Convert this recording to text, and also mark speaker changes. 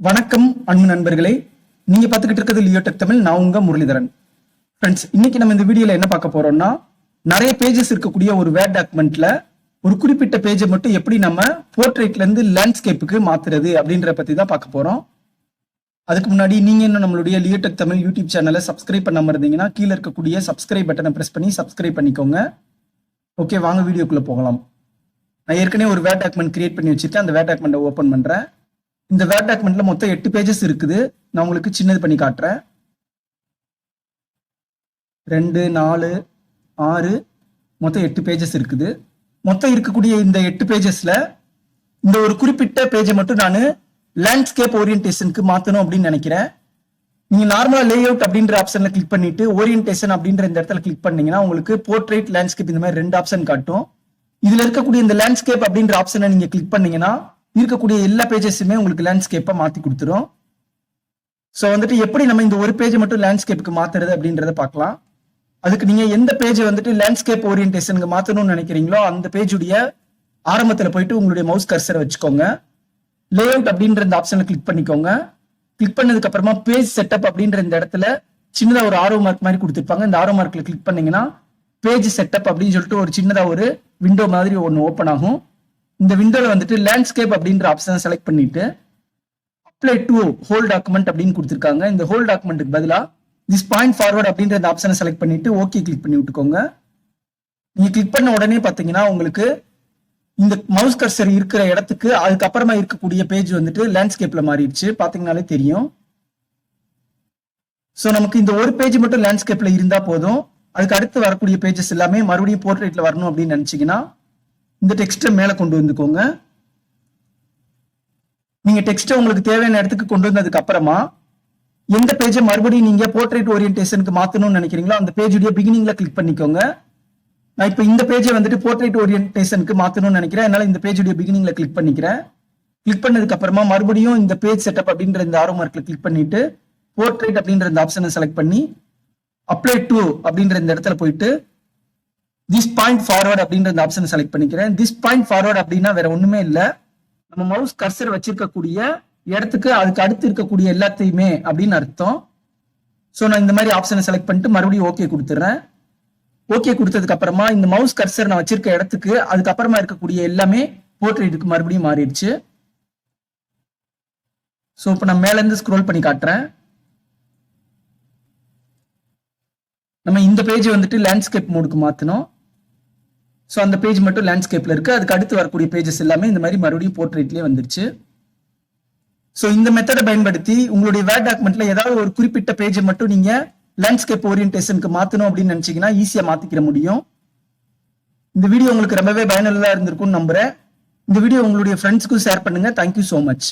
Speaker 1: வணக்கம் அன்பு நண்பர்களே, நீங்க பார்த்துக்கிட்டு இருக்கிறது LeoTech தமிழ். நான் உங்க முரளிதரன். ஃப்ரெண்ட்ஸ், இன்னைக்கு நம்ம இந்த வீடியோல என்ன பார்க்க போறோம்னா, நிறைய பேஜஸ் இருக்கக்கூடிய ஒரு வேர்ட் டாக்குமெண்ட்ல ஒரு குறிப்பிட்ட பேஜை மட்டும் எப்படி நம்ம போர்ட்ரேட்ல இருந்து லேண்ட்ஸ்கேப்புக்கு மாத்துறது அப்படின்றத பத்தி தான் பார்க்க போறோம். அதுக்கு முன்னாடி நீங்க இன்னும் நம்மளுடைய LeoTech தமிழ் யூடியூப் சேனலை சப்ஸ்கிரைப் பண்ணாம இருந்தீங்கன்னா கீழே இருக்கக்கூடிய சப்ஸ்கிரைப் பட்டனை பிரஸ் பண்ணி சப்ஸ்கிரைப் பண்ணிக்கோங்க. ஓகே, வாங்க வீடியோக்குள்ள போகலாம். நான் ஏற்கனவே ஒரு வேர்ட் டாக்குமெண்ட் கிரியேட் பண்ணி வச்சிருக்கேன். அந்த வேர்ட் டாக்குமெண்ட்டை ஓபன் பண்றேன். இந்த வேர்ட் டாக்குமெண்ட்ல மொத்தம் 8 பேஜஸ் இருக்குது. நான் உங்களுக்கு சின்னது பண்ணி காட்டுறேன். 2, 4, 6 மொத்தம் 8 பேஜஸ் இருக்குது. மொத்தம் இருக்கக்கூடிய இந்த 8 பேஜஸ்ல இந்த ஒரு குறிப்பிட்ட பேஜை மட்டும் நான் லேண்ட்ஸ்கேப் ஓரியன்டேஷனுக்கு மாத்தணும் அப்படின்னு நினைக்கிறேன். நீங்க நார்மலா லேஅவுட் அப்படின்ற ஆப்ஷன்ல கிளிக் பண்ணிட்டு ஓரியன்டேஷன் அப்படின்ற இந்த இடத்துல கிளிக் பண்ணீங்கன்னா உங்களுக்கு போர்ட்ரேட், லேண்ட்ஸ்கேப் இந்த மாதிரி 2 ஆப்ஷன் காட்டும். இதுல இருக்கக்கூடிய இந்த லேண்ட்ஸ்கேப் அப்படின்ற ஆப்ஷனை நீங்க கிளிக் பண்ணீங்கன்னா இருக்கக்கூடிய எல்லா பேஜஸுமே உங்களுக்கு லேண்ட்ஸ்கேப்பா மாத்தி கொடுத்துரும். ஸோ வந்துட்டு எப்படி நம்ம இந்த ஒரு பேஜை மட்டும் லேண்ட்ஸ்கேப்புக்கு மாத்துறது அப்படின்றத பார்க்கலாம். அதுக்கு நீங்க எந்த பேஜை வந்துட்டு லேண்ட்ஸ்கேப் ஓரியன்டேஷனுக்கு மாத்தணும்னு நினைக்கிறீங்களோ அந்த பேஜுடைய ஆரம்பத்துல போயிட்டு உங்களுடைய மவுஸ் கர்சரை வச்சுக்கோங்க. லேஅவுட் அப்படின்ற இந்த ஆப்ஷனை கிளிக் பண்ணிக்கோங்க. கிளிக் பண்ணதுக்கு அப்புறமா பேஜ் செட்டப் அப்படின்ற இந்த இடத்துல சின்னதா ஒரு ஆரோ மார்க் மாதிரி கொடுத்துருப்பாங்க. இந்த ஆரோ மார்க்ல கிளிக் பண்ணீங்கன்னா பேஜ் செட்டப் அப்படின்னு சொல்லிட்டு ஒரு சின்னதா ஒரு விண்டோ மாதிரி ஒன்று ஓப்பன் ஆகும். இந்த விண்டோல வந்துட்டு லேண்ட்ஸ்கேப் அப்படின்ற ஆப்ஷனை செலக்ட் பண்ணிட்டு அப்ளை டு ஹோல் டாக்குமெண்ட் அப்படின்னு கொடுத்துருக்காங்க. இந்த ஹோல் டாக்குமெண்ட்டுக்கு பதிலா திஸ் பாயிண்ட் ஃபார்வர்ட் அப்படின்ற இந்த ஆப்ஷனை செலக்ட் பண்ணிட்டு ஓகே கிளிக் பண்ணி விட்டுக்கோங்க. நீங்க கிளிக் பண்ண உடனே பாத்தீங்கன்னா உங்களுக்கு இந்த மவுஸ் கர்சர் இருக்கிற இடத்துக்கு அதுக்கப்புறமா இருக்கக்கூடிய பேஜ் வந்துட்டு லேண்ட்ஸ்கேப்ல மாறிடுச்சு. பாத்தீங்கன்னாலே தெரியும். ஸோ நமக்கு இந்த ஒரு பேஜ் மட்டும் லேண்ட்ஸ்கேப்ல இருந்தா போதும். அதுக்கு அடுத்து வரக்கூடிய பேஜஸ் எல்லாமே மறுபடியும் போர்ட்ரேட்ல வரணும் அப்படின்னு நினைச்சீங்கன்னா இந்த டெக்ஸ்ட்டை மேல கொண்டு வந்துக்கோங்க. நீங்க டெக்ஸ்ட்டை உங்களுக்கு தேவையான இடத்துக்கு கொண்டு வந்ததுக்கு அப்புறமா எந்த பேஜை மறுபடியும் நீங்க போர்ட்ரேட் ஓரியன்டேஷனுக்கு மாத்தணும்னு நினைக்கிறீங்களோ அந்த பேஜுடைய பிகினிங்ல கிளிக் பண்ணிக்கோங்க. நான் இப்ப இந்த பேஜை வந்துட்டு போர்ட்ரேட் ஓரியன்டேஷனுக்கு மாத்தணும்னு நினைக்கிறேன். அதனால இந்த பேஜுடைய பிகினிங்ல கிளிக் பண்ணிக்கிறேன். கிளிக் பண்ணதுக்கு அப்புறமா மறுபடியும் இந்த பேஜ் செட்டப் அப்படின்ற இந்த ஆரோ மார்க்ல கிளிக் பண்ணிட்டு போர்ட்ரேட் அப்படின்ற இந்த ஆப்ஷனை செலக்ட் பண்ணி அப்ளை டு அப்படின்ற இந்த இடத்துல போயிட்டு திஸ் பாயிண்ட் ஃபார்வர்ட் அப்படின்ற இந்த ஆப்ஷனை செலக்ட் பண்ணிக்கிறேன். திஸ் பாயிண்ட் ஃபார்வர்ட் அப்படின்னா வேற ஒண்ணுமே இல்லை, நம்ம மவுஸ் கர்சர் வச்சிருக்கக்கூடிய இடத்துக்கு அதுக்கு அடுத்து இருக்கக்கூடிய எல்லாத்தையுமே அப்படின்னு அர்த்தம். ஸோ நான் இந்த மாதிரி ஆப்ஷனை செலக்ட் பண்ணிட்டு மறுபடியும் ஓகே கொடுத்துட்றேன். ஓகே கொடுத்ததுக்கு அப்புறமா இந்த மவுஸ் கர்சர் நான் வச்சிருக்க இடத்துக்கு அதுக்கப்புறமா இருக்கக்கூடிய எல்லாமே போர்ட்ரேட்டுக்கு மறுபடியும் மாறிடுச்சு. ஸோ இப்போ நான் மேல இருந்து ஸ்க்ரோல் பண்ணி காட்டுறேன். நம்ம இந்த பேஜ் வந்துட்டு லேண்ட்ஸ்கேப் மோடுக்கு மாத்தணும். ஸோ அந்த பேஜ் மட்டும் லேண்ட்ஸ்கேப்ல இருக்கு. அதுக்கு அடுத்து வரக்கூடிய பேஜஸ் எல்லாமே இந்த மாதிரி மறுபடியும் போர்ட்ரேட்லயே வந்துருச்சு. ஸோ இந்த மெத்தடை பயன்படுத்தி உங்களுடைய வேர்ட் டாக்குமெண்ட்ல ஏதாவது ஒரு குறிப்பிட்ட பேஜை மட்டும் நீங்க லேண்ட்ஸ்கேப் ஓரியன்டேஷனுக்கு மாத்தணும் அப்படின்னு நினைச்சீங்கன்னா ஈஸியா மாத்திக்கிற முடியும். இந்த வீடியோ உங்களுக்கு ரொம்பவே பயனுள்ளதா இருந்திருக்கும்னு நம்புறேன். இந்த வீடியோ உங்களுடைய ஃப்ரெண்ட்ஸ்க்கும் ஷேர் பண்ணுங்க. Thank you so much.